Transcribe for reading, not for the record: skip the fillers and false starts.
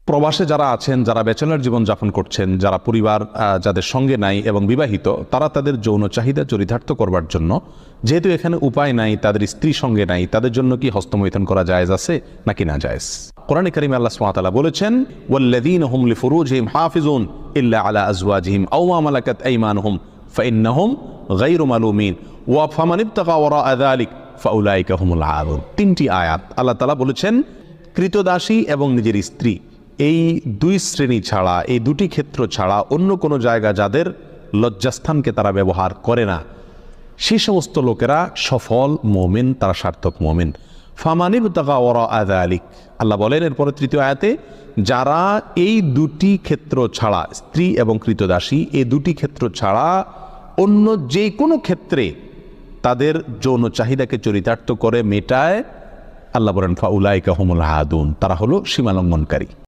প্রবাসে যারা আছেন, যারা ব্যাচেলর জীবন যাপন করছেন, যারা পরিবার যাদের সঙ্গে নাই এবং বিবাহিত, তারা তাদের যৌন চাহিদা চরিতার্থ করবার জন্য, যেহেতু এখানে উপায় নাই, তাদের স্ত্রী সঙ্গে নাই, তাদের জন্য কি হস্তমৈথুন করা জায়েজ আছে নাকি না জায়েজ? কোরআনে কারিমে আল্লাহ সুবহানাহু ওয়া তাআলা বলেছেন, ওয়াল্লাযীনা হুম লিফুরুজিহিম হাফিজুন ইল্লা আলা আজওয়াজিহিম আও মা মালাকাত আইমানুহুম ফাইন্নাহুম গায়রু মালুমিন ওয়া ফামান ইবতাগা ওয়ারাআ যালিক ফাউলাইকা হুমুল আদুন। তিনটি আয়াত আল্লাহ তাআলা বলেছেন, কৃতদাসী এবং নিজের স্ত্রী, এই দুই শ্রেণী ছাড়া, এই দুটি ক্ষেত্র ছাড়া অন্য কোনো জায়গা যাদের লজ্জাস্থানকে তারা ব্যবহার করে না, সেই সমস্ত লোকেরা সফল মুমিন, তারা সার্থক মুমিন। ফামানিব তাকা ওরা আদালিক, আল্লাহ বলেন এরপরে তৃতীয় আয়াতে, যারা এই দুটি ক্ষেত্র ছাড়া, স্ত্রী এবং কৃতদাসী, এই দুটি ক্ষেত্র ছাড়া অন্য যে কোনো ক্ষেত্রে তাদের যৌন চাহিদাকে চরিতার্থ করে মেটায়, আল্লাহ বলেন ফাউলাইকা হুমুল আদুন, তারা হলো সীমালঙ্ঘনকারী।